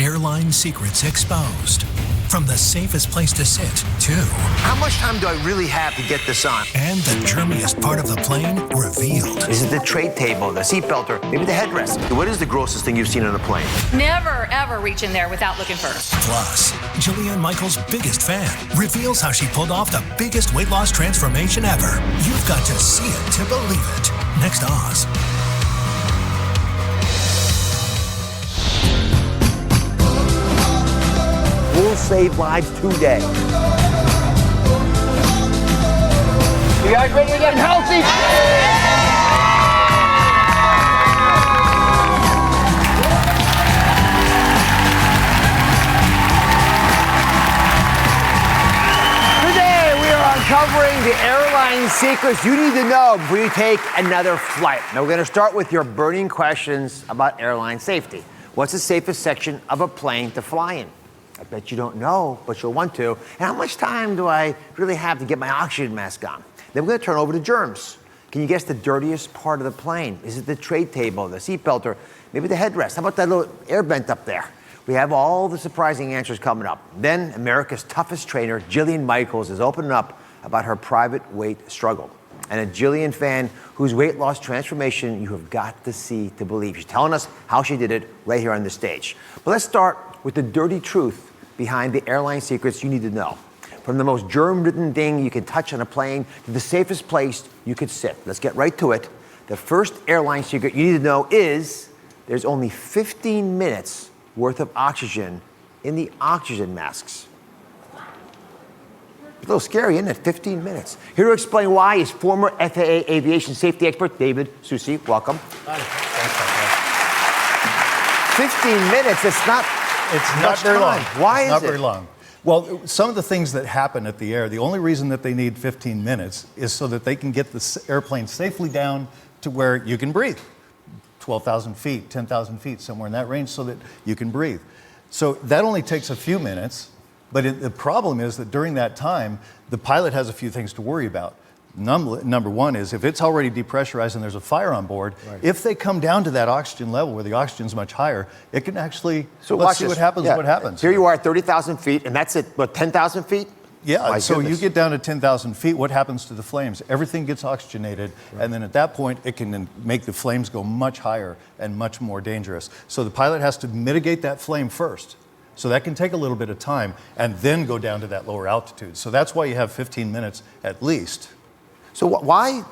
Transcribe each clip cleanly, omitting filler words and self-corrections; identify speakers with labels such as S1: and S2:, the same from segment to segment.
S1: Airline secrets exposed. From the safest place to sit to...
S2: How much time do I really have to get this on?
S1: And the germiest part of the plane revealed.
S2: Is it the tray table, the seatbelt, or maybe the headrest? What is the grossest thing you've seen on a plane?
S3: Never, ever reach in there without looking first.
S1: Plus, Jillian Michaels' biggest fan reveals how she pulled off the biggest weight loss transformation ever. You've got to see it to believe it. Next Oz.
S2: We'll save lives today. You guys ready to get healthy? Today we are uncovering the airline secrets you need to know before you take another flight. Now we're going to start with your burning questions about airline safety. What's the safest section of a plane to fly in? I bet you don't know, but you'll want to. And how much time do I really have to get my oxygen mask on? Then we're going to turn over to germs. Can you guess the dirtiest part of the plane? Is it the tray table, the seatbelt, or maybe the headrest? How about that little air vent up there? We have all the surprising answers coming up. Then America's toughest trainer, Jillian Michaels, is opening up about her private weight struggle. And a Jillian fan whose weight loss transformation you have got to see to believe. She's telling us how she did it right here on the stage. But let's start with the dirty truth behind the airline secrets you need to know. From the most germ-ridden thing you can touch on a plane to the safest place you could sit. Let's get right to it. The first airline secret you need to know is there's only 15 minutes worth of oxygen in the oxygen masks. It's a little scary, isn't it? 15 minutes. Here to explain why is former FAA aviation safety expert David Susi. Welcome.
S4: Thanks,
S2: 15 minutes, it's not
S4: very long.
S2: Why is it?
S4: Not very long. Well, some of the things that happen at the air, the only reason that they need 15 minutes is so that they can get the airplane safely down to where you can breathe. 12,000 feet, 10,000 feet, somewhere in that range, so that you can breathe. So that only takes a few minutes, but the problem is that during that time, the pilot has a few things to worry about. Number one is if it's already depressurized and there's a fire on board, if they come down to that oxygen level where the oxygen's much higher, it can actually, let's see what happens, what happens.
S2: Here you are at 30,000 feet, and that's at, what, 10,000 feet?
S4: Yeah, so you get down to 10,000 feet, what happens to the flames? Everything gets oxygenated, and then at that point, it can then make the flames go much higher and much more dangerous. So the pilot has to mitigate that flame first. So that can take a little bit of time, and then go down to that lower altitude. So that's why you have 15 minutes at least.
S2: So why,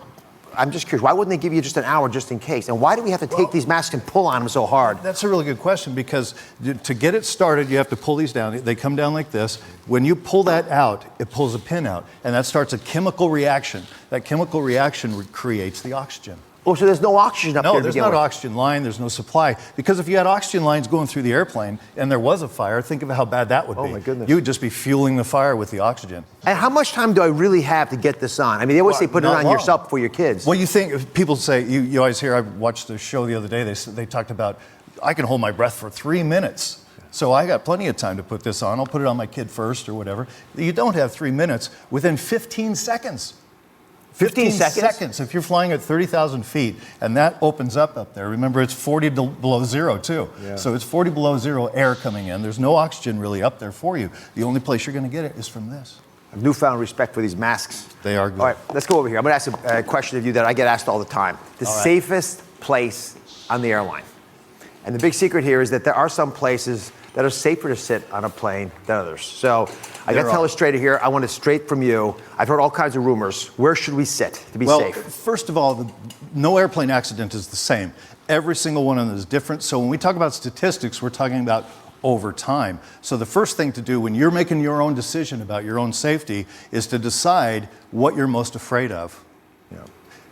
S2: I'm just curious, why wouldn't they give you just an hour just in case? And why do we have to take these masks and pull on them so hard?
S4: That's a really good question, because to get it started, you have to pull these down. They come down like this. When you pull that out, it pulls a pin out, and that starts a chemical reaction. That chemical reaction creates the oxygen.
S2: Oh, so there's no oxygen up there?
S4: No, there's not oxygen line, there's no supply. Because if you had oxygen lines going through the airplane and there was a fire, think of how bad that would be.
S2: Oh my goodness.
S4: You would just be fueling the fire with the oxygen.
S2: And how much time do I really have to get this on? I mean, they always say put it on yourself for your kids.
S4: Well, you think, people say, you always hear, I watched a show the other day, they talked about, I can hold my breath for 3 minutes. So I got plenty of time to put this on. I'll put it on my kid first or whatever. You don't have 3 minutes. Within 15 seconds.
S2: 15 seconds?
S4: If you're flying at 30,000 feet and that opens up there, remember it's 40 below zero too. Yeah. So it's 40 below zero air coming in. There's no oxygen really up there for you. The only place you're going to get it is from this.
S2: A newfound respect for these masks.
S4: They are good.
S2: All right, let's go over here. I'm going to ask a question of you that I get asked all the time. The safest place on the airline. And the big secret here is that there are some places that are safer to sit on a plane than others. So I got to tell a straighter here. I want it straight from you. I've heard all kinds of rumors. Where should we sit to be safe?
S4: Well, first of all, no airplane accident is the same. Every single one of them is different. So when we talk about statistics, we're talking about over time. So the first thing to do when you're making your own decision about your own safety is to decide what you're most afraid of. Yeah.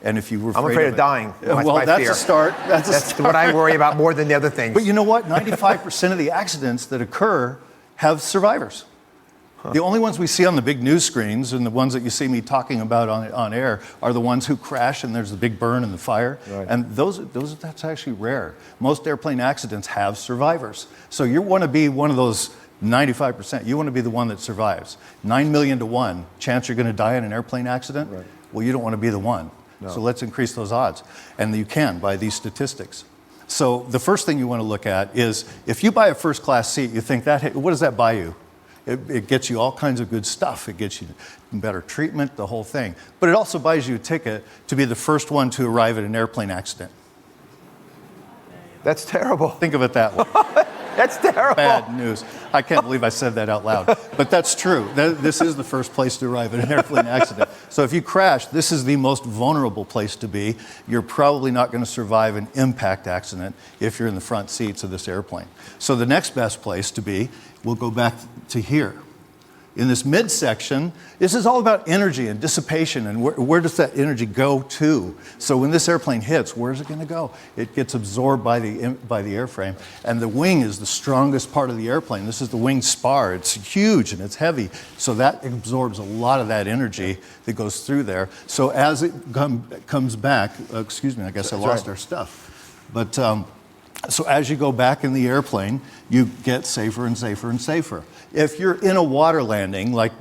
S4: And if you were
S2: I'm afraid of dying.
S4: That's a start.
S2: That's what I worry about more than the other things.
S4: But you know what? 95% of the accidents that occur have survivors. Huh. The only ones we see on the big news screens and the ones that you see me talking about on air are the ones who crash and there's the big burn and the fire. Right. And that's actually rare. Most airplane accidents have survivors. So you want to be one of those 95%. You want to be the one that survives. 9 million to 1 chance you're going to die in an airplane accident. Right. Well, you don't want to be the one. No. So let's increase those odds. And you can by these statistics. So the first thing you want to look at is if you buy a first class seat, you think that, what does that buy you? It gets you all kinds of good stuff. It gets you better treatment, the whole thing. But it also buys you a ticket to be the first one to arrive at an airplane accident.
S2: That's terrible.
S4: Think of it that way.
S2: That's terrible.
S4: Bad news. I can't believe I said that out loud. But that's true. This is the first place to arrive at an airplane accident. So if you crash, this is the most vulnerable place to be. You're probably not going to survive an impact accident if you're in the front seats of this airplane. So the next best place to be, we'll go back to here. In this midsection, this is all about energy and dissipation and where does that energy go to? So when this airplane hits, where's it going to go? It gets absorbed by the airframe, and the wing is the strongest part of the airplane. This is the wing spar. It's huge and it's heavy, so that absorbs a lot of that energy that goes through there. So as it comes back, excuse me, I guess I lost our stuff. But so as you go back in the airplane, you get safer and safer and safer. If you're in a water landing, like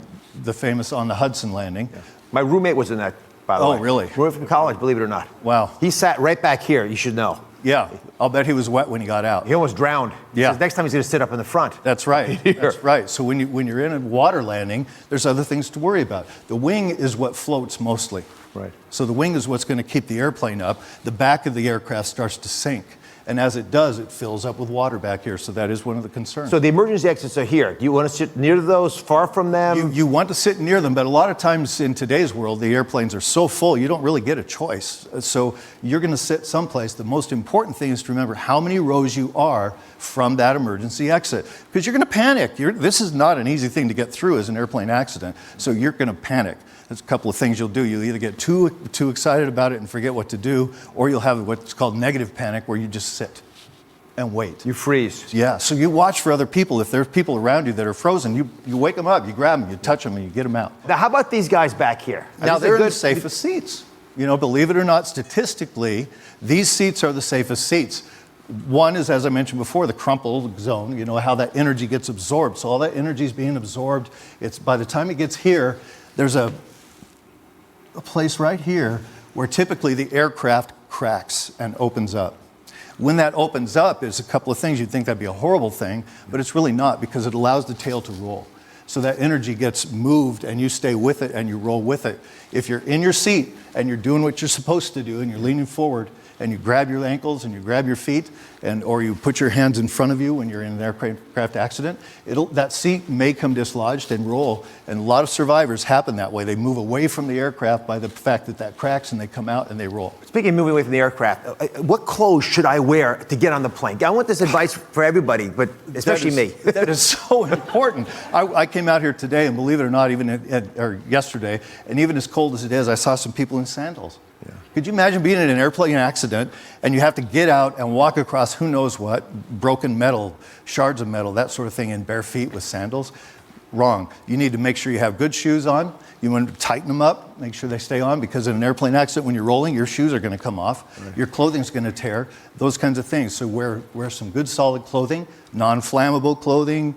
S4: the famous on the Hudson landing.
S2: Yeah. My roommate was in that, by the way.
S4: Oh, really?
S2: Roommate from college, believe it or not.
S4: Wow.
S2: He sat right back here, you should know.
S4: Yeah, I'll bet he was wet when he got out.
S2: He almost drowned.
S4: Yeah.
S2: He says next time he's going to sit up in the front.
S4: That's right. That's right. So when you're in a water landing, there's other things to worry about. The wing is what floats mostly.
S2: Right.
S4: So the wing is what's going to keep the airplane up. The back of the aircraft starts to sink. And as it does, it fills up with water back here. So that is one of the concerns.
S2: So the emergency exits are here. Do you want to sit near those, far from them?
S4: You want to sit near them, but a lot of times in today's world, the airplanes are so full, you don't really get a choice. So you're going to sit someplace. The most important thing is to remember how many rows you are from that emergency exit. Because you're going to panic. This is not an easy thing to get through as an airplane accident. So you're going to panic. There's a couple of things you'll do. You'll either get too excited about it and forget what to do, or you'll have what's called negative panic, where you just sit and wait.
S2: You freeze.
S4: Yeah, so you watch for other people. If there's people around you that are frozen, you wake them up, you grab them, you touch them, and you get them out.
S2: Now, how about these guys back here?
S4: Now, they're in the safest seats. You know, believe it or not, statistically, these seats are the safest seats. One is, as I mentioned before, the crumple zone, you know, how that energy gets absorbed. So all that energy is being absorbed. It's by the time it gets here, there's a place right here where typically the aircraft cracks and opens up. When that opens up, there's a couple of things. You'd think that'd be a horrible thing, but it's really not, because it allows the tail to roll. So that energy gets moved and you stay with it and you roll with it. If you're in your seat and you're doing what you're supposed to do and you're leaning forward and you grab your ankles and you grab your feet, or you put your hands in front of you when you're in an aircraft accident, that seat may come dislodged and roll. And a lot of survivors happen that way. They move away from the aircraft by the fact that cracks, and they come out and they roll.
S2: Speaking of moving away from the aircraft, what clothes should I wear to get on the plane? I want this advice for everybody, but especially me.
S4: That is so important. I came out here today, and believe it or not, or yesterday, and even as cold as it is, I saw some people in sandals. Yeah. Could you imagine being in an airplane accident and you have to get out and walk across who knows what, broken metal, shards of metal, that sort of thing, in bare feet with sandals? Wrong. You need to make sure you have good shoes on. You want to tighten them up, make sure they stay on, because in an airplane accident, when you're rolling, your shoes are going to come off. Right. Your clothing's going to tear, those kinds of things. So wear some good solid clothing, non-flammable clothing,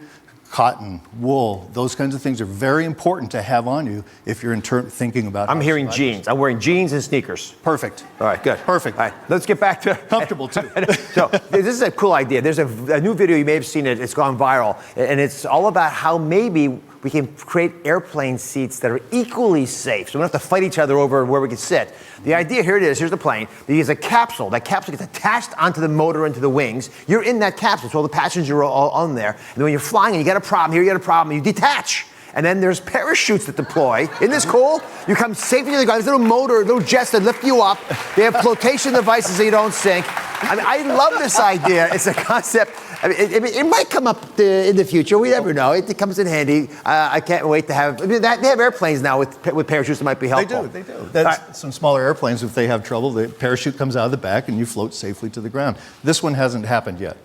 S4: cotton, wool, those kinds of things are very important to have on you if you're thinking about.
S2: I'm hearing jeans. I'm wearing jeans and sneakers.
S4: Perfect.
S2: All right, good.
S4: Perfect.
S2: All right, let's get back to
S4: comfortable too.
S2: So this is a cool idea. There's a new video, you may have seen it. It's gone viral, and it's all about how maybe we can create airplane seats that are equally safe, so we don't have to fight each other over where we can sit. The idea, here it is, here's the plane. There's a capsule. That capsule gets attached onto the motor, into the wings. You're in that capsule, so all the passengers are all on there. And then when you're flying and you got a problem, here you got a problem, you detach. And then there's parachutes that deploy. Isn't this cool? You come safely to the ground. There's a little motor, little jets that lift you up. They have flotation devices so you don't sink. I mean, I love this idea. It's a concept. I mean, it might come up in the future. We never know. It comes in handy. I can't wait to have. I mean, they have airplanes now with parachutes that might be helpful.
S4: They do. That's some smaller airplanes. If they have trouble, the parachute comes out of the back and you float safely to the ground. This one hasn't happened yet.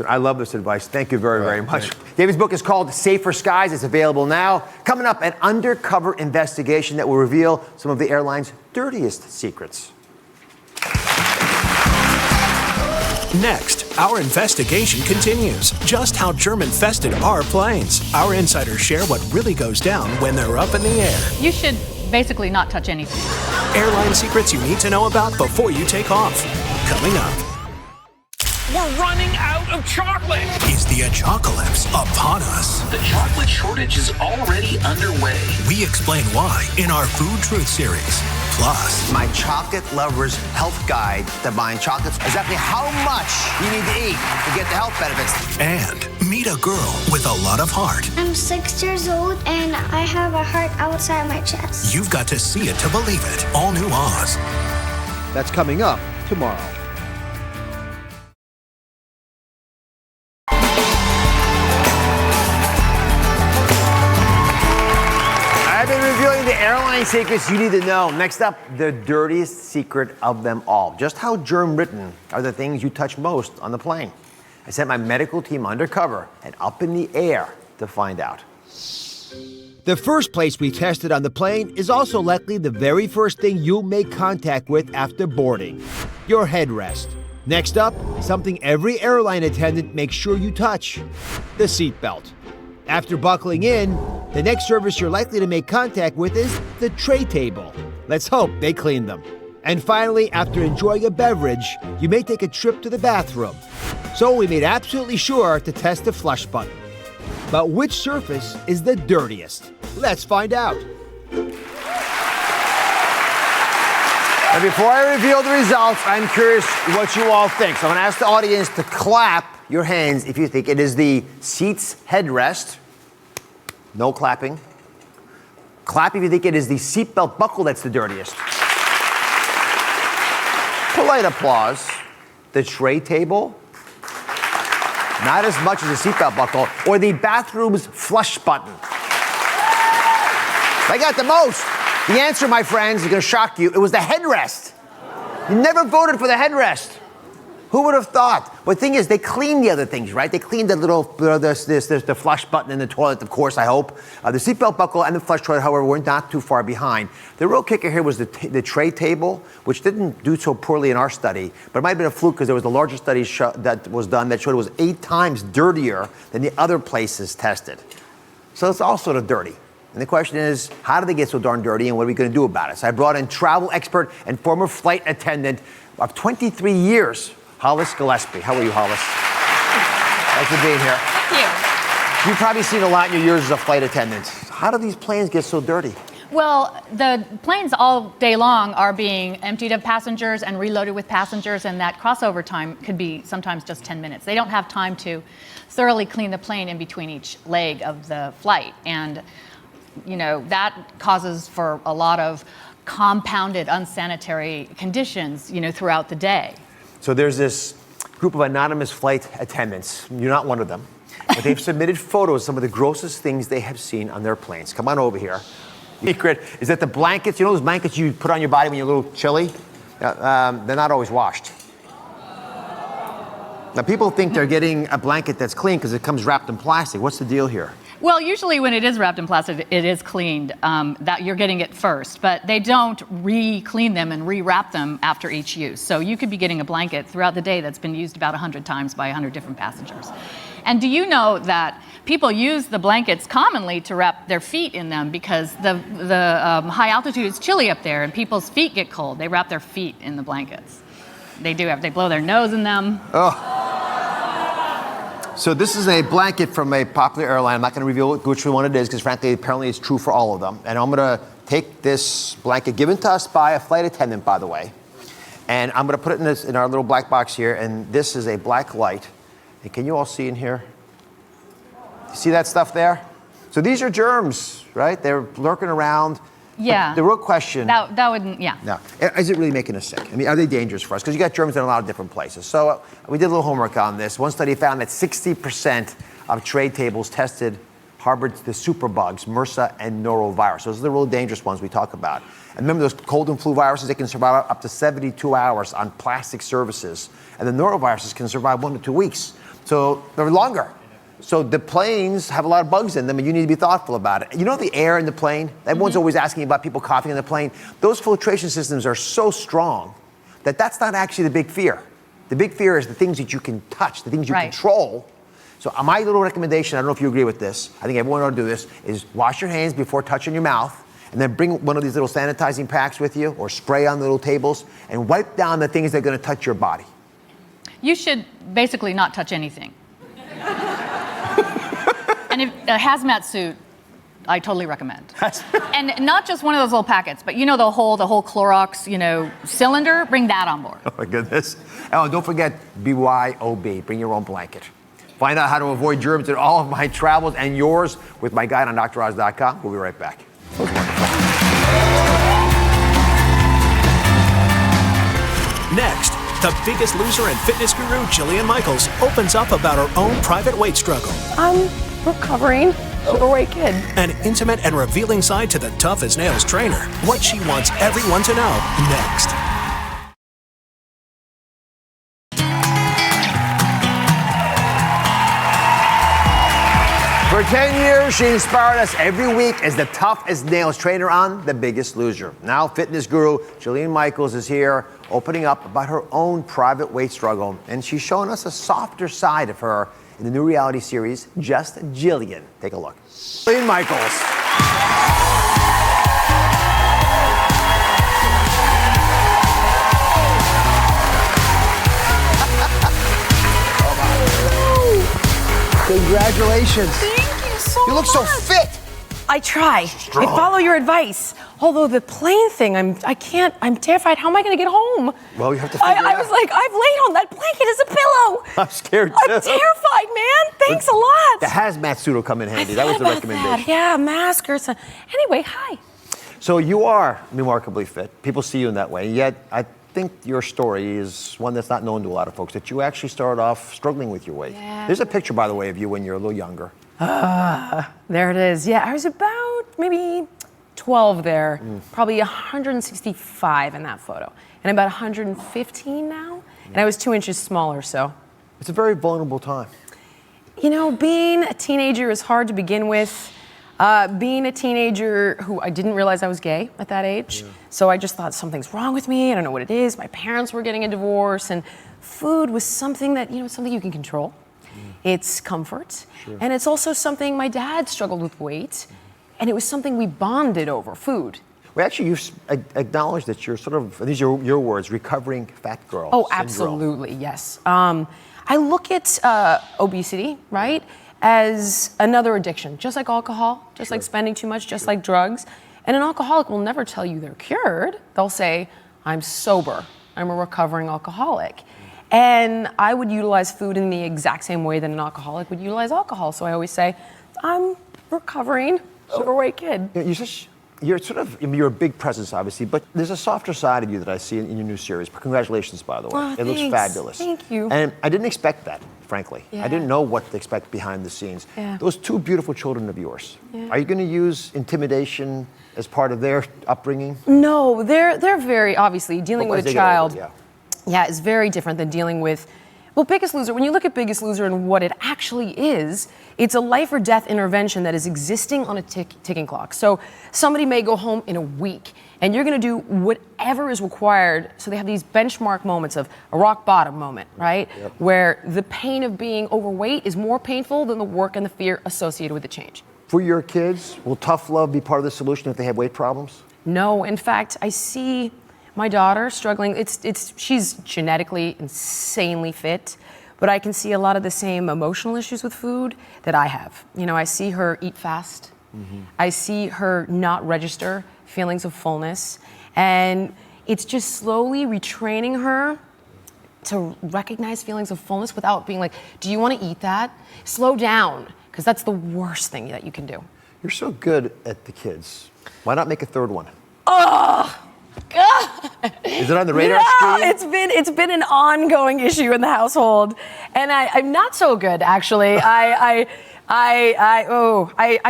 S2: I love this advice. Thank you very much. Right. David's book is called Safer Skies. It's available now. Coming up, an undercover investigation that will reveal some of the airline's dirtiest secrets.
S1: Next, our investigation continues. Just how germ-infested are planes? Our insiders share what really goes down when they're up in the air.
S3: You should basically not touch anything.
S1: Airline secrets you need to know about before you take off. Coming up.
S5: We're running out of chocolate.
S1: Is the apocalypse upon us?
S5: The chocolate shortage is already underway.
S1: We explain why in our Food Truth series. Plus,
S2: My chocolate lover's health guide to buying chocolates. Exactly how much you need to eat to get the health benefits.
S1: and meet a girl with a lot of heart.
S6: I'm 6 years old and I have a heart outside my chest.
S1: You've got to see it to believe it. All new Oz.
S2: That's coming up tomorrow. I've been revealing the airline secrets you need to know. Next up, the dirtiest secret of them all. Just how germ-ridden are the things you touch most on the plane? I sent my medical team undercover and up in the air to find out. The first place we tested on the plane is also likely the very first thing you'll make contact with after boarding, your headrest. Next up, something every airline attendant makes sure you touch, the seatbelt. After buckling in, the next surface you're likely to make contact with is the tray table. Let's hope they clean them. And finally, after enjoying a beverage, you may take a trip to the bathroom. So we made absolutely sure to test the flush button. But which surface is the dirtiest? Let's find out. And before I reveal the results, I'm curious what you all think. So I'm going to ask the audience to clap your hands if you think it is the seat's headrest. No clapping. Clap if you think it is the seatbelt buckle that's the dirtiest. Polite applause. The tray table. Not as much as the seatbelt buckle. Or the bathroom's flush button. They got the most. The answer, my friends, is going to shock you. It was the headrest. You never voted for the headrest. Who would have thought? But the thing is, they cleaned the other things, right? They cleaned the little, the flush button in the toilet, of course, I hope. The seatbelt buckle and the flush toilet, however, were not too far behind. The real kicker here was the tray table, which didn't do so poorly in our study, but it might have been a fluke because there was a larger study that was done that showed it was 8 times dirtier than the other places tested. So it's all sort of dirty. And the question is, how did they get so darn dirty, and what are we going to do about it? So I brought in travel expert and former flight attendant of 23 years, Hollis Gillespie. How are you, Hollis? Thanks for being here.
S3: Thank you.
S2: You've probably seen a lot in your years as a flight attendant. How do these planes get so dirty?
S3: Well, the planes all day long are being emptied of passengers and reloaded with passengers, and that crossover time could be sometimes just 10 minutes. They don't have time to thoroughly clean the plane in between each leg of the flight. And, you know, that causes for a lot of compounded unsanitary conditions, you know, throughout the day. So there's this group of anonymous flight attendants. You're not one of them. But they've submitted photos of some of the grossest things they have seen on their planes. Come on over here. The secret is that the blankets, you know those blankets you put on your body when you're a little chilly? They're not always washed. Now, people think they're getting a blanket that's clean because it comes wrapped in plastic. What's the deal here? Well, usually when it is wrapped in plastic, it is cleaned. That you're getting it first, but they don't re-clean them and re-wrap them after each use. So you could be getting a blanket throughout the day that's been used about 100 times by 100 different passengers. And do you know that people use the blankets commonly to wrap their feet in them because the high altitude is chilly up there and people's feet get cold. They wrap their feet in the blankets. They blow their nose in them.
S2: Oh. So this is a blanket from a popular airline. I'm not going to reveal which one it is because, frankly, apparently it's true for all of them. And I'm going to take this blanket, given to us by a flight attendant, by the way, and I'm going to put it in our little black box here. And this is a black light. And can you all see in here? You see that stuff there? So these are germs, right? They're lurking around.
S3: Yeah.
S2: But the real question.
S3: That wouldn't, yeah.
S2: No. Is it really making us sick? I mean, are they dangerous for us? Because you got germs in a lot of different places. So we did a little homework on this. One study found that 60% of tray tables tested harbored the superbugs, MRSA and norovirus. Those are the real dangerous ones we talk about. And remember those cold and flu viruses, they can survive up to 72 hours on plastic surfaces. And the noroviruses can survive 1 to 2 weeks. So they're longer. So the planes have a lot of bugs in them, and you need to be thoughtful about it. You know the air in the plane? Everyone's always asking about people coughing in the plane. Those filtration systems are so strong that that's not actually the big fear. The big fear is the things that you can touch, the things you control. So my little recommendation, I don't know if you agree with this, I think everyone ought to do this, is wash your hands before touching your mouth, and then bring one of these little sanitizing packs with you, or spray on the little tables, and wipe down the things that are going to touch your body.
S3: You should basically not touch anything. And if a hazmat suit, I totally recommend. And not just one of those little packets, but you know the whole Clorox, cylinder, bring that on board.
S2: Oh my goodness. Oh, don't forget BYOB, bring your own blanket. Find out how to avoid germs in all of my travels and yours with my guide on DrOz.com. We'll be right back. That was wonderful.
S1: Next, the Biggest Loser and fitness guru, Jillian Michaels, opens up about her own private weight struggle.
S7: I'm recovering. Overweight kid.
S1: An intimate and revealing side to the tough as nails trainer. What she wants everyone to know next.
S2: For 10 years, she inspired us every week as the tough as nails trainer on The Biggest Loser. Now, fitness guru Jillian Michaels is here, opening up about her own private weight struggle. And she's showing us a softer side of her in the new reality series, Just Jillian. Take a look. Jillian Michaels. Congratulations.
S7: Thank you so much.
S2: You look so fit.
S7: I try. I follow your advice. Although the plane thing, I'm terrified. How am I going to get home?
S2: Well, you have to figure it out.
S7: I was like, I've laid on that blanket as a pillow.
S2: I'm scared too.
S7: I'm terrified, man. Thanks a lot.
S2: The hazmat suit will come in handy. That was the
S7: Thought about
S2: recommendation.
S7: that. Yeah, mask or something. Anyway, hi.
S2: So you are remarkably fit. People see you in that way. Yet I think your story is one that's not known to a lot of folks, that you actually started off struggling with your weight.
S7: Yeah.
S2: There's a picture, by the way, of you when you're a little younger.
S7: There it is. Yeah, I was about maybe 12 there, probably 165 in that photo. And I'm about 115 now, and I was 2 inches smaller, so.
S2: It's a very vulnerable time.
S7: Being a teenager is hard to begin with. Being a teenager who I didn't realize I was gay at that age. Yeah. So I just thought something's wrong with me. I don't know what it is. My parents were getting a divorce, and food was something that, something you can control. It's comfort. Sure. And it's also something my dad struggled with weight, and it was something we bonded over, food.
S2: Well, actually, you acknowledge that you're sort of, these are your words, recovering fat girl.
S7: Oh,
S2: syndrome.
S7: Absolutely, yes. I look at obesity, right, as another addiction, just like alcohol, just like spending too much, just like drugs. And an alcoholic will never tell you they're cured. They'll say, I'm sober. I'm a recovering alcoholic. And I would utilize food in the exact same way that an alcoholic would utilize alcohol. So I always say, I'm recovering overweight kid.
S2: You're a big presence, obviously, but there's a softer side of you that I see in your new series. Congratulations, by the way.
S7: Oh,
S2: it looks fabulous.
S7: Thank you.
S2: And I didn't expect that, frankly.
S7: Yeah.
S2: I didn't know what to expect behind the scenes.
S7: Yeah.
S2: Those two beautiful children of yours,
S7: Yeah.
S2: are you going to use intimidation as part of their upbringing?
S7: No, they're very, obviously, dealing with a child.
S2: Yeah,
S7: is very different than dealing with, Biggest Loser. When you look at Biggest Loser and what it actually is, it's a life or death intervention that is existing on a ticking clock. So somebody may go home in a week, and you're going to do whatever is required. So they have these benchmark moments of a rock bottom moment, right? Yep. Where the pain of being overweight is more painful than the work and the fear associated with the change.
S2: For your kids, will tough love be part of the solution if they have weight problems?
S7: No, in fact, I see my daughter struggling. She's genetically insanely fit, but I can see a lot of the same emotional issues with food that I have. I see her eat fast. Mm-hmm. I see her not register feelings of fullness, and it's just slowly retraining her to recognize feelings of fullness without being like, do you want to eat that? Slow down, because that's the worst thing that you can do.
S2: You're so good at the kids. Why not make a third one?
S7: Oh! God.
S2: Is it on the radar screen?
S7: It's been an ongoing issue in the household, and I'm not so good actually. I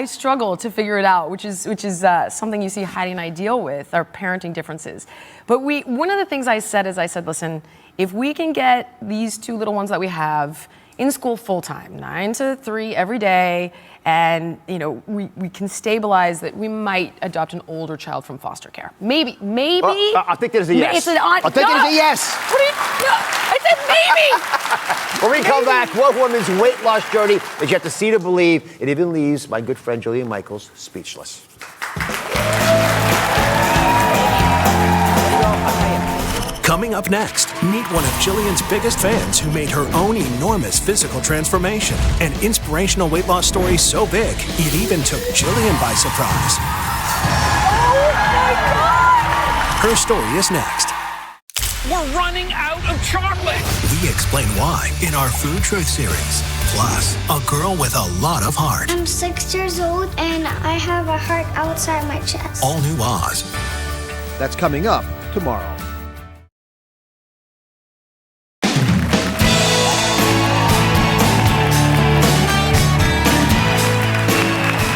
S7: struggle to figure it out, which is something you see Heidi and I deal with, our parenting differences. But one of the things I said is, listen, if we can get these two little ones that we have in school full time, 9 to 3 every day, and we can stabilize that, we might adopt an older child from foster care. Maybe.
S2: I think there's a yes. I think there's a yes.
S7: What are you? No, I said maybe.
S2: When we come back, what woman's weight loss journey that you have to see to believe? It even leaves my good friend Jillian Michaels speechless.
S1: Coming up next, meet one of Jillian's biggest fans who made her own enormous physical transformation. An inspirational weight loss story so big, it even took Jillian by surprise.
S3: Oh my God!
S1: Her story is next.
S5: We're running out of chocolate.
S1: We explain why in our Food Truth series. Plus, a girl with a lot of heart.
S6: I'm 6 years old and I have a heart outside my chest.
S1: All new Oz.
S2: That's coming up tomorrow.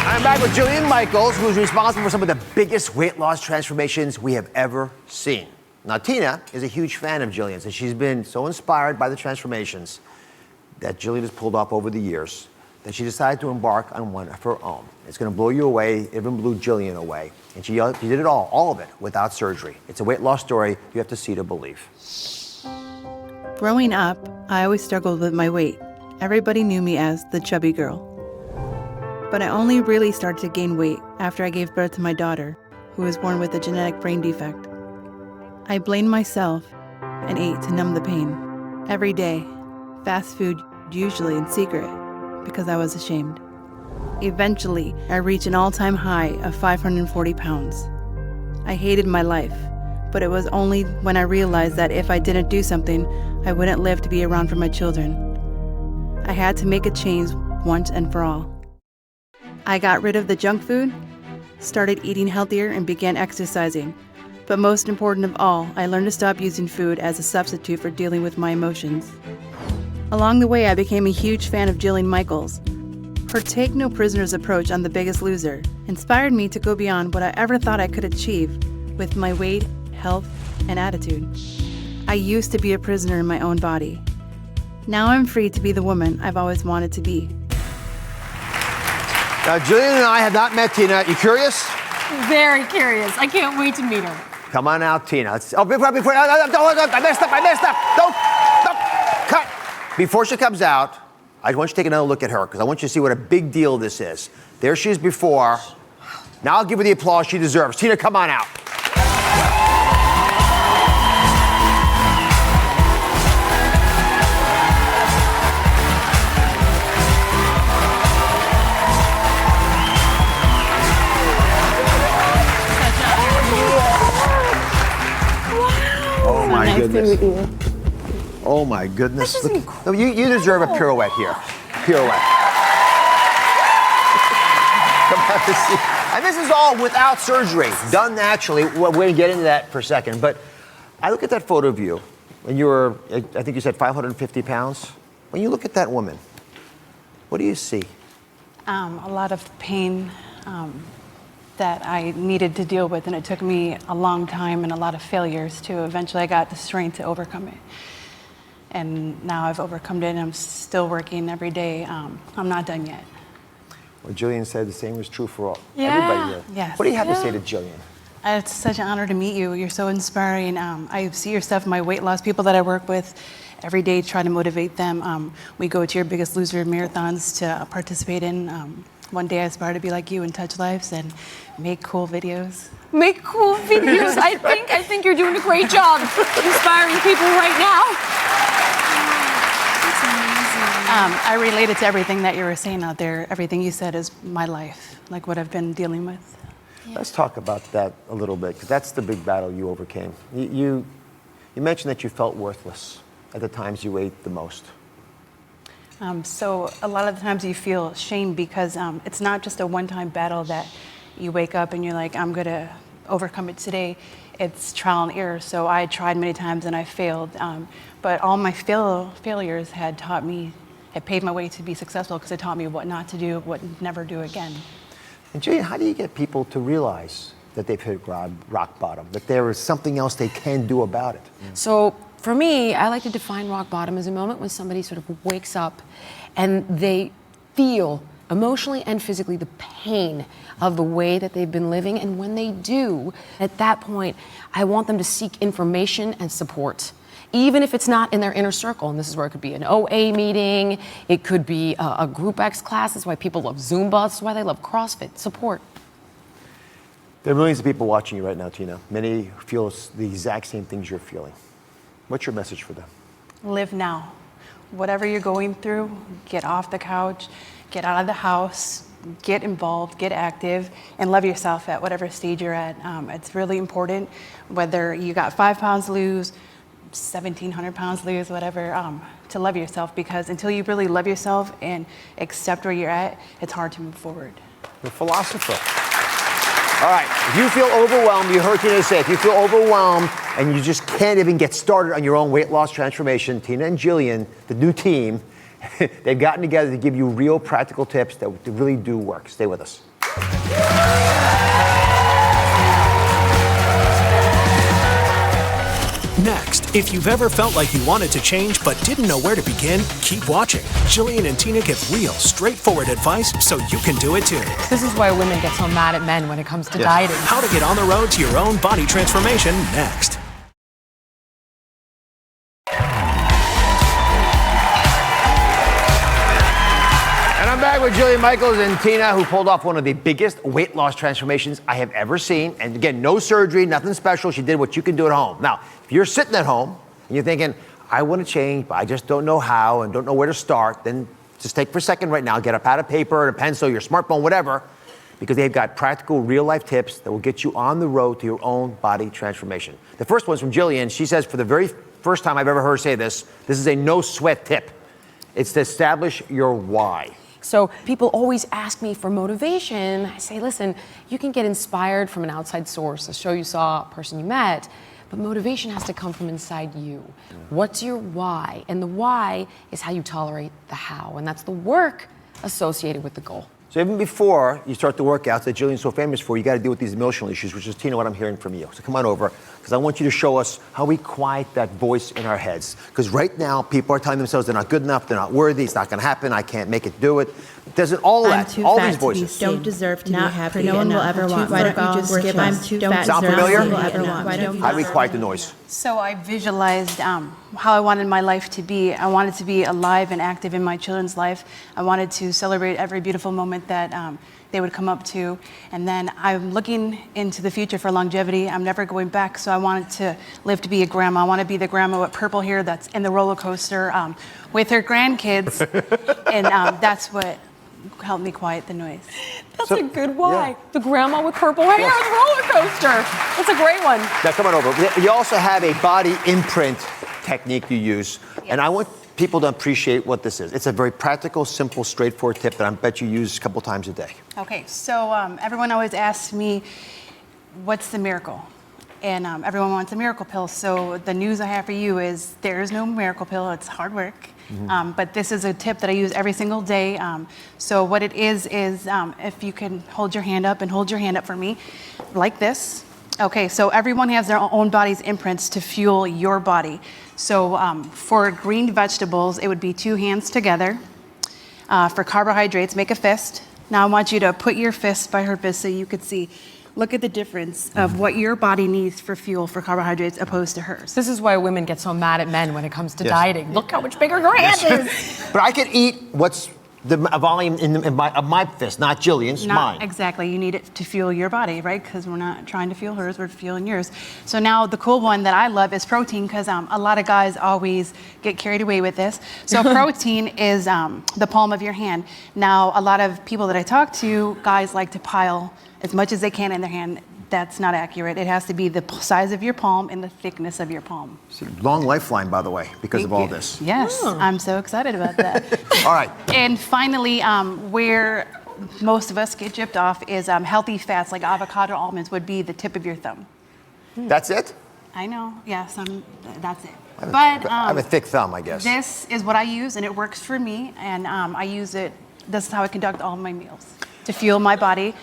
S2: I'm back with Jillian Michaels, who's responsible for some of the biggest weight loss transformations we have ever seen. Now, Tina is a huge fan of Jillian's, and she's been so inspired by the transformations that Jillian has pulled off over the years that she decided to embark on one of her own. It's going to blow you away, even blew Jillian away. And she did it all of it, without surgery. It's a weight loss story you have to see to believe.
S8: Growing up, I always struggled with my weight. Everybody knew me as the chubby girl. But I only really started to gain weight after I gave birth to my daughter, who was born with a genetic brain defect. I blamed myself and ate to numb the pain. Every day, fast food, usually in secret, because I was ashamed. Eventually, I reached an all-time high of 540 pounds. I hated my life, but it was only when I realized that if I didn't do something, I wouldn't live to be around for my children. I had to make a change once and for all. I got rid of the junk food, started eating healthier, and began exercising. But most important of all, I learned to stop using food as a substitute for dealing with my emotions. Along the way, I became a huge fan of Jillian Michaels. Her take no prisoners approach on The Biggest Loser inspired me to go beyond what I ever thought I could achieve with my weight, health, and attitude. I used to be a prisoner in my own body. Now I'm free to be the woman I've always wanted to be.
S2: Now, Jillian and I have not met Tina. You curious?
S7: Very curious. I can't wait to meet her.
S2: Come on out, Tina. Before, I messed up. Don't, cut. Before she comes out, I want you to take another look at her because I want you to see what a big deal this is. There she is before. Now I'll give her the applause she deserves. Tina, come on out. Oh my goodness. Oh my goodness. Look, no, you deserve a pirouette here. Pirouette. Come have a seat. And this is all without surgery, done naturally. Well, we're going to get into that for a second. But I look at that photo of you, and you were, I think you said 550 pounds. When you look at that woman, what do you see?
S9: A lot of pain that I needed to deal with, and it took me a long time and a lot of failures to eventually I got the strength to overcome it. And now I've overcome it, and I'm still working every day. I'm not done yet.
S2: Well, Jillian said the same was true for everybody here.
S9: Yes.
S2: What do you have to say to Jillian?
S9: It's such an honor to meet you. You're so inspiring. I see your stuff, my weight loss people that I work with every day, try to motivate them. We go to your Biggest Loser marathons to participate in. One day I aspire to be like you and touch lives and make cool videos. Make cool videos. I think you're doing a great job inspiring people right now. I related to everything that you were saying out there. Everything you said is my life, like what I've been dealing with.
S2: Yeah. Let's talk about that a little bit, because that's the big battle you overcame. You mentioned that you felt worthless at the times you ate the most.
S9: So a lot of the times you feel shame because it's not just a one-time battle that you wake up and you're like, I'm going to overcome it today. It's trial and error. So I tried many times and I failed. But all my failures had taught me, had paved my way to be successful because it taught me what not to do, what never do again.
S2: And Jillian, how do you get people to realize that they've hit rock bottom, that there is something else they can do about it?
S7: So for me, I like to define rock bottom as a moment when somebody sort of wakes up and they feel emotionally and physically the pain of the way that they've been living. And when they do, at that point, I want them to seek information and support, even if it's not in their inner circle. And this is where it could be an OA meeting, it could be a Group X class. That's why people love Zumba, that's why they love CrossFit, support.
S2: There are millions of people watching you right now, Tina. Many feel the exact same things you're feeling. What's your message for them?
S9: Live now. Whatever you're going through, get off the couch, get out of the house, get involved, get active, and love yourself at whatever stage you're at. It's really important, whether you got 5 pounds to lose, 1,700 pounds to lose, whatever, to love yourself, because until you really love yourself and accept where you're at, it's hard to move forward.
S2: You're a philosopher. All right, if you feel overwhelmed, you heard Tina say, if you feel overwhelmed and you just can't even get started on your own weight loss transformation, Tina and Jillian, the new team, they've gotten together to give you real practical tips that really do work. Stay with us.
S1: Next, if you've ever felt like you wanted to change but didn't know where to begin, keep watching. Jillian and Tina give real, straightforward advice so you can do it too.
S7: This is why women get so mad at men when it comes to dieting.
S1: How to get on the road to your own body transformation next.
S2: And I'm back with Jillian Michaels and Tina, who pulled off one of the biggest weight loss transformations I have ever seen. And again, no surgery, nothing special. She did what you can do at home. Now, if you're sitting at home and you're thinking, I want to change, but I just don't know how and don't know where to start, then just take for a second right now, get a pad of paper and a pencil, your smartphone, whatever, because they've got practical, real-life tips that will get you on the road to your own body transformation. The first one's from Jillian. She says, for the very first time I've ever heard her say this is a no-sweat tip. It's to establish your why.
S7: So people always ask me for motivation. I say, listen, you can get inspired from an outside source, a show you saw, a person you met, but motivation has to come from inside you. What's your why? And the why is how you tolerate the how, and that's the work associated with the goal.
S2: So even before you start the workouts that Jillian's so famous for, you got to deal with these emotional issues, which is, Tina, what I'm hearing from you. So come on over, because I want you to show us how we quiet that voice in our heads. Because right now, people are telling themselves they're not good enough, they're not worthy, it's not going to happen, I can't make it, do it. There's all that, all these voices.
S8: Don't deserve to be happy. No one will ever want me to go. I'm too fat.
S2: Sound familiar?
S8: How
S2: do we quiet the noise?
S9: So I visualized how I wanted my life to be. I wanted to be alive and active in my children's life. I wanted to celebrate every beautiful moment that they would come up to. And then I'm looking into the future for longevity. I'm never going back, so I wanted to live to be a grandma. I want to be the grandma with purple hair that's in the roller coaster with her grandkids. And that's what helped me quiet the noise.
S7: That's a good why. Yeah. The grandma with purple hair on the roller coaster. That's a great one.
S2: Now come on over. You also have a body imprint technique you use, and I want people to appreciate what this is. It's a very practical, simple, straightforward tip that I bet you use a couple times a day.
S9: Okay, so everyone always asks me, what's the miracle? And everyone wants a miracle pill. So the news I have for you is there is no miracle pill. It's hard work. Mm-hmm. But this is a tip that I use every single day. So what it is if you can hold your hand up and hold your hand up for me like this. Okay, so everyone has their own body's imprints to fuel your body. So for green vegetables, it would be 2 hands together. For carbohydrates, make a fist. Now I want you to put your fist by her fist so you could see. Look at the difference of what your body needs for fuel for carbohydrates opposed to hers.
S7: This is why women get so mad at men when it comes to dieting. Look how much bigger your hand is.
S2: But I could eat what's the volume of my fist, not Jillian's, mine.
S9: Exactly. You need it to fuel your body, right? Because we're not trying to fuel hers, we're fueling yours. So now the cool one that I love is protein, because a lot of guys always get carried away with this. So protein is the palm of your hand. Now, a lot of people that I talk to, guys like to pile as much as they can in their hand. That's not accurate. It has to be the size of your palm and the thickness of your palm.
S2: It's a long lifeline, by the way, because of all this.
S9: Yes, I'm so excited about that.
S2: All right.
S9: And finally, where most of us get gypped off is healthy fats, like avocado, almonds would be the tip of your thumb.
S2: That's it?
S9: I know, yes, that's it.
S2: I have a thick thumb, I guess.
S9: This is what I use, and it works for me, and I use it, this is how I conduct all of my meals, to fuel my body.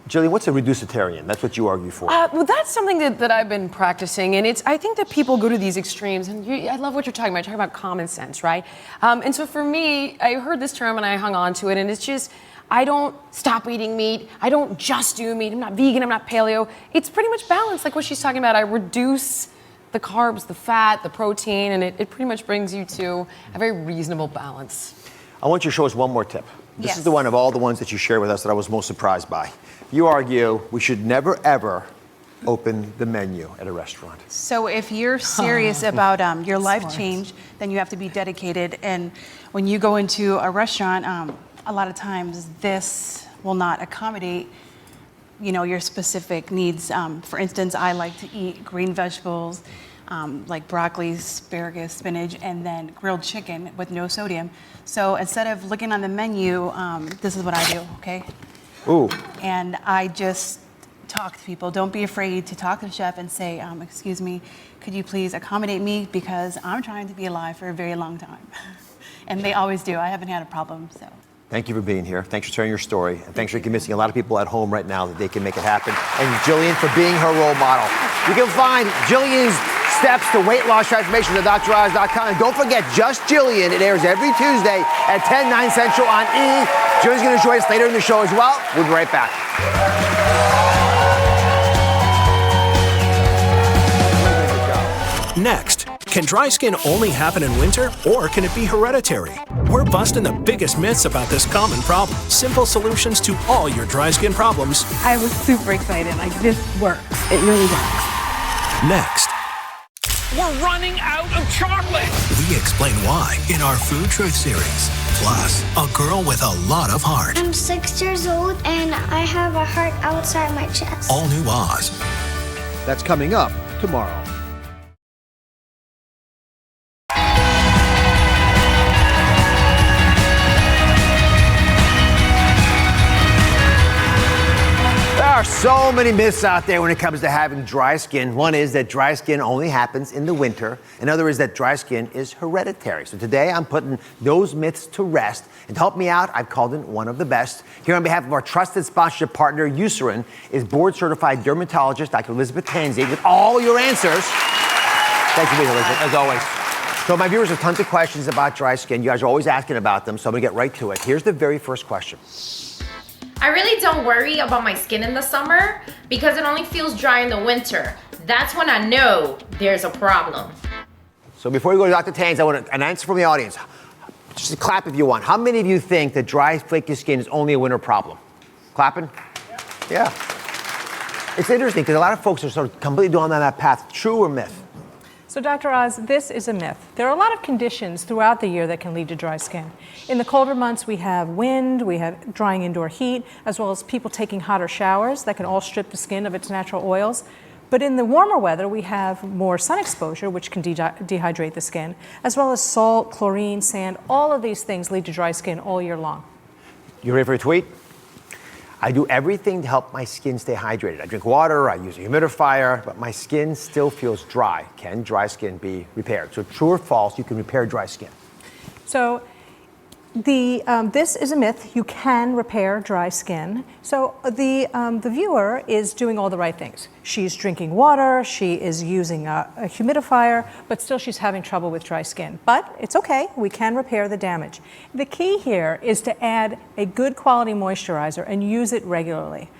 S2: Jillian, what's a reducitarian? That's what you argue for.
S7: Well, that's something that I've been practicing, and I think that people go to these extremes, and I love what you're talking about. You're talking about common sense, right? And so for me, I heard this term and I hung on to it, and it's just, I don't stop eating meat. I don't just do meat. I'm not vegan. I'm not paleo. It's pretty much balanced, like what she's talking about. I reduce the carbs, the fat, the protein, and it pretty much brings you to a very reasonable balance.
S2: I want you to show us one more tip. This is the one of all the ones that you shared with us that I was most surprised by. You argue we should never, ever open the menu at a restaurant?
S9: So if you're serious about your life change, then you have to be dedicated. And when you go into a restaurant, a lot of times this will not accommodate, your specific needs. For instance, I like to eat green vegetables, like broccoli, asparagus, spinach, and then grilled chicken with no sodium. So instead of looking on the menu, this is what I do, okay?
S2: Ooh.
S9: And I just talk to people. Don't be afraid to talk to the chef and say, excuse me, could you please accommodate me? Because I'm trying to be alive for a very long time. And they always do. I haven't had a problem, so.
S2: Thank you for being here. Thanks for sharing your story. And thanks for convincing a lot of people at home right now that they can make it happen. And Jillian for being her role model. You can find Jillian's steps to weight loss transformation at DrOz.com. And don't forget, Just Jillian. It airs every Tuesday at 10, 9 Central on E! Jillian's going to join us later in the show as well. We'll be right back.
S1: Next, can dry skin only happen in winter, or can it be hereditary? We're busting the biggest myths about this common problem. Simple solutions to all your dry skin problems.
S10: I was super excited. Like, this works. It really works.
S1: Next,
S5: We're running out of chocolate.
S1: we explain why in our Food Truth series. Plus, a girl with a lot of heart.
S6: I'm 6 years old and I have a heart outside my chest.
S1: All new Oz.
S2: That's coming up tomorrow. There are so many myths out there when it comes to having dry skin. One is that dry skin only happens in the winter. Another is that dry skin is hereditary. So today I'm putting those myths to rest. And to help me out, I've called in one of the best. Here on behalf of our trusted sponsorship partner, Eucerin, is board-certified dermatologist Dr. Elizabeth Tanzi with all your answers. Thanks for being here, Elizabeth, as always. So my viewers have tons of questions about dry skin. You guys are always asking about them, so I'm going to get right to it. Here's the very first question.
S11: I really don't worry about my skin in the summer because it only feels dry in the winter. That's when I know there's a problem.
S2: So before we go to Dr. Tanzi, I want an answer from the audience. Just a clap if you want. How many of you think that dry, flaky skin is only a winter problem? Clapping? Yeah. It's interesting because a lot of folks are sort of completely going down that path. True or myth?
S12: So Dr. Oz, this is a myth. There are a lot of conditions throughout the year that can lead to dry skin. In the colder months, we have wind, we have drying indoor heat, as well as people taking hotter showers that can all strip the skin of its natural oils. But in the warmer weather, we have more sun exposure, which can dehydrate the skin, as well as salt, chlorine, sand. All of these things lead to dry skin all year long.
S2: You ready for a tweet? I do everything to help my skin stay hydrated. I drink water, I use a humidifier, but my skin still feels dry. Can dry skin be repaired? So true or false, you can repair dry skin?
S12: So this is a myth. You can repair dry skin. So the viewer is doing all the right things. She's drinking water, she is using a humidifier, but still she's having trouble with dry skin. But it's okay, we can repair the damage. The key here is to add a good quality moisturizer and use it regularly.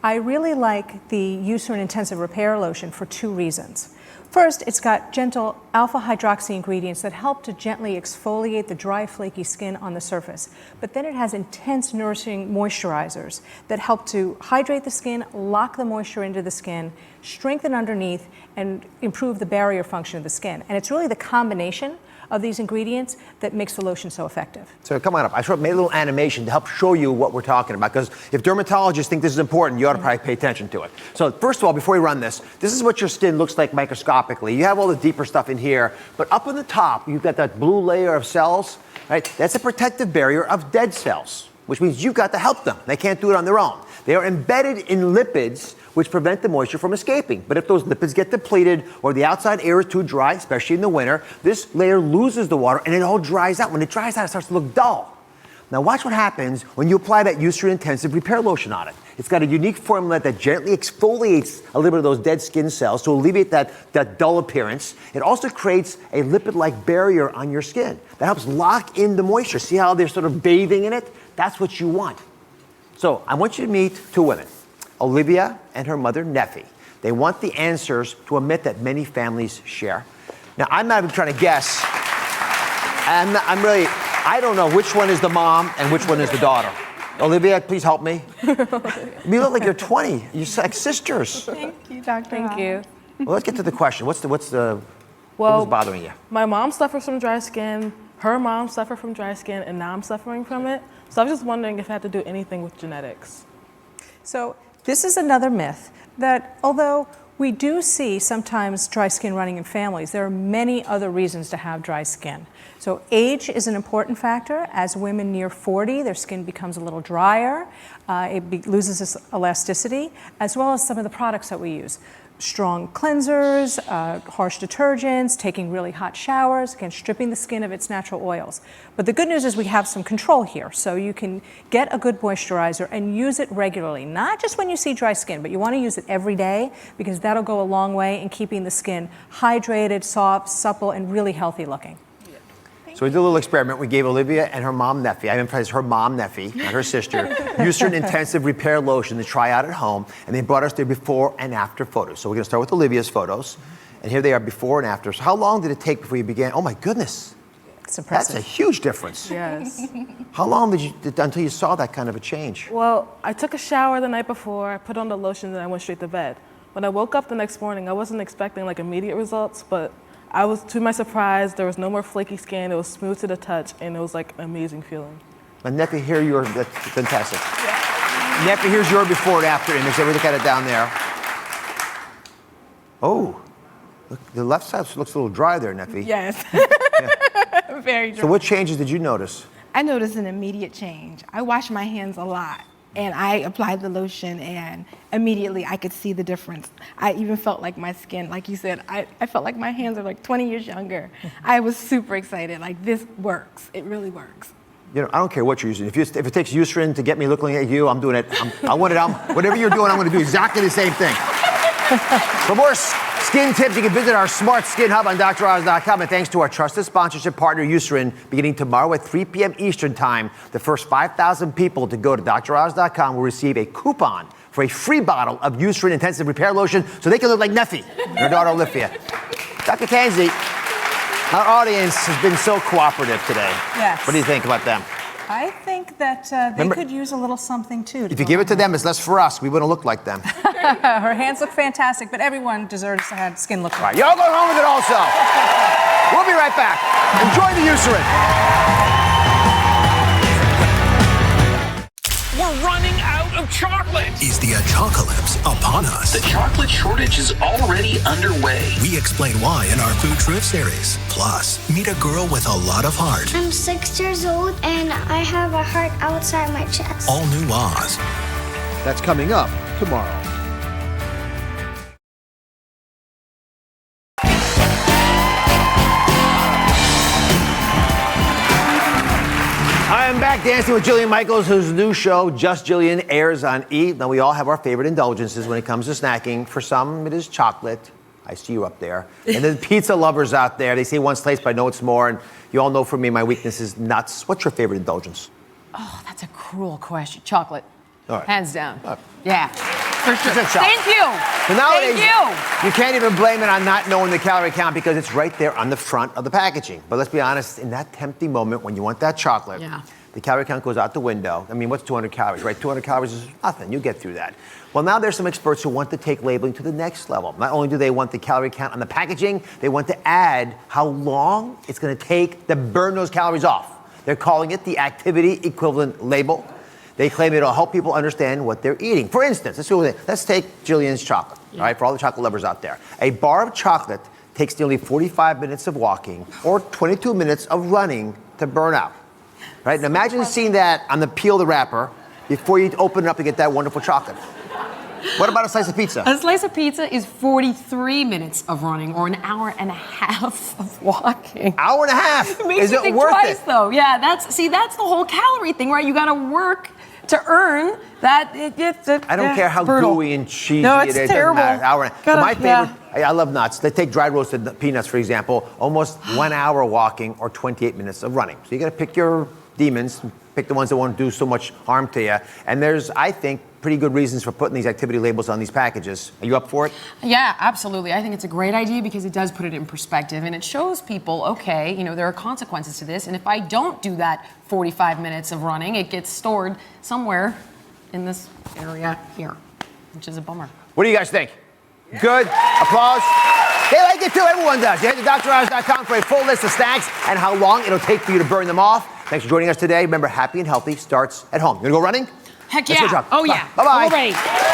S12: I really like the Eucerin Intensive Repair Lotion for two reasons. First, it's got gentle alpha hydroxy ingredients that help to gently exfoliate the dry, flaky skin on the surface. But then it has intense nourishing moisturizers that help to hydrate the skin, lock the moisture into the skin, strengthen underneath, and improve the barrier function of the skin. And it's really the combination of these ingredients that makes the lotion so effective.
S2: So come on up. I sort of made a little animation to help show you what we're talking about, because if dermatologists think this is important, you ought to probably pay attention to it. So first of all, before we run this is what your skin looks like microscopically. You have all the deeper stuff in here, but up on the top, you've got that blue layer of cells, right? That's a protective barrier of dead cells, which means you've got to help them. They can't do it on their own. They are embedded in lipids, which prevent the moisture from escaping. But if those lipids get depleted or the outside air is too dry, especially in the winter, this layer loses the water and it all dries out. When it dries out, it starts to look dull. Now watch what happens when you apply that Eucerin Intensive Repair Lotion on it. It's got a unique formula that gently exfoliates a little bit of those dead skin cells to alleviate that dull appearance. It also creates a lipid-like barrier on your skin that helps lock in the moisture. See how they're sort of bathing in it? That's what you want. So I want you to meet two women, Olivia and her mother, Neffy. They want the answers to a myth that many families share. Now, I'm not even trying to guess. I don't know which one is the mom and which one is the daughter. Olivia, please help me. You look like you're 20. You're like sisters.
S13: Thank you, Dr.
S7: Thank you.
S2: Well, let's get to the question. What was bothering you?
S14: My mom suffers from dry skin. Her mom suffered from dry skin, and now I'm suffering from it. So I was just wondering if I had to do anything with genetics.
S12: So this is another myth that although we do see sometimes dry skin running in families, there are many other reasons to have dry skin. So age is an important factor. As women near 40, their skin becomes a little drier. Loses its elasticity, as well as some of the products that we use. Strong cleansers, harsh detergents, taking really hot showers, again, stripping the skin of its natural oils. But the good news is we have some control here. So you can get a good moisturizer and use it regularly, not just when you see dry skin, but you want to use it every day because that'll go a long way in keeping the skin hydrated, soft, supple, and really healthy looking.
S2: So we did a little experiment. We gave Olivia and her mom, Neffy, I emphasize her mom, Neffy, not her sister, Eucerin Intensive Repair Lotion to try out at home, and they brought us their before and after photos. So we're going to start with Olivia's photos, and here they are before and after. So how long did it take before you began? Oh my goodness.
S12: It's impressive.
S2: That's a huge difference.
S14: Yes.
S2: How long until you saw that kind of a change?
S14: Well, I took a shower the night before, I put on the lotion, and I went straight to bed. When I woke up the next morning, I wasn't expecting like immediate results, but I was, to my surprise, there was no more flaky skin. It was smooth to the touch, and it was like an amazing feeling.
S2: And Neffy, here you are. That's fantastic. Yeah. Neffy, here's your before and after image. Look at it down there. Oh, look, the left side looks a little dry there, Neffy.
S13: Yes.
S2: Yeah.
S13: Very dry.
S2: So what changes did you notice?
S13: I noticed an immediate change. I wash my hands a lot, and I applied the lotion, and immediately I could see the difference. I even felt like my skin, like you said, I felt like my hands are like 20 years younger. I was super excited. Like, this works. It really works.
S2: You know, I don't care what you're using. If it takes Eucerin to get me looking at you, I'm doing it. I want it. Whatever you're doing, I'm going to do exactly the same thing. For more skin tips, you can visit our Smart Skin Hub on DrOz.com. And thanks to our trusted sponsorship partner, Eucerin, beginning tomorrow at 3 p.m. Eastern Time, the first 5,000 people to go to DrOz.com will receive a coupon for a free bottle of Eucerin Intensive Repair Lotion so they can look like Neffy, her daughter Olivia. Dr. Tanzi, our audience has been so cooperative today.
S12: Yes.
S2: What do you think about them?
S12: I think that they could use a little something too.
S2: If you give it to them, it's less for us. We wouldn't look like them.
S12: Her hands look fantastic, but everyone deserves to have skin look
S2: right. Y'all go home with it also. We'll be right back. Enjoy the Eucerin.
S5: We're running out of chocolate.
S1: Is the apocalypse upon us?
S15: The chocolate shortage is already underway.
S1: We explain why in our Food Truth series. Plus, meet a girl with a lot of heart.
S6: I'm 6 years old and I have a heart outside my chest.
S1: All new Oz.
S2: That's coming up tomorrow. I'm back dancing with Jillian Michaels, whose new show, Just Jillian, airs on E! Now, we all have our favorite indulgences when it comes to snacking. For some, it is chocolate. I see you up there. And then pizza lovers out there, they say one slice, but I know it's more. And you all know from me, my weakness is nuts. What's your favorite indulgence?
S7: Oh, that's a cruel question. Chocolate.
S2: All right.
S7: Hands down. Yeah, for sure.
S2: Thank
S7: you.
S2: So nowadays,
S7: Thank you.
S2: You can't even blame it on not knowing the calorie count because it's right there on the front of the packaging. But let's be honest, in that tempting moment when you want that chocolate, the calorie count goes out the window. I mean, what's 200 calories, right? 200 calories is nothing. You get through that. Well, now there's some experts who want to take labeling to the next level. Not only do they want the calorie count on the packaging, they want to add how long it's going to take to burn those calories off. They're calling it the activity equivalent label. They claim it'll help people understand what they're eating. For instance, let's take Jillian's chocolate, all right, for all the chocolate lovers out there. A bar of chocolate takes nearly 45 minutes of walking or 22 minutes of running to burn out. Right? Now imagine seeing that on the peel of the wrapper before you open it up to get that wonderful chocolate. What about a slice of pizza?
S7: A slice of pizza is 43 minutes of running or an hour and a half of walking.
S2: Hour and a half?
S7: It makes
S2: Is
S7: you
S2: it
S7: think
S2: worth
S7: twice,
S2: it?
S7: though. Yeah, that's the whole calorie thing, right? You got to work to earn that.
S2: I don't care how gooey and cheesy
S7: it's
S2: it is.
S7: terrible.
S2: It doesn't matter. So my favorite, I love nuts. They take dried roasted peanuts, for example, almost 1 hour walking or 28 minutes of running. So you got to pick your demons, pick the ones that won't do so much harm to you. And there's, I think, pretty good reasons for putting these activity labels on these packages. Are you up for it?
S7: Yeah, absolutely. I think it's a great idea because it does put it in perspective and it shows people, okay, there are consequences to this. And if I don't do that 45 minutes of running, it gets stored somewhere in this area here, which is a bummer.
S2: What do you guys think? Good? Applause? They like it too. Everyone does. You head to DrOz.com for a full list of snacks and how long it'll take for you to burn them off. Thanks for joining us today. Remember, happy and healthy starts at home. You gonna go running?
S7: Heck
S2: Let's
S7: yeah.
S2: go jog.
S7: Oh yeah.
S2: Bye-bye.
S7: All right.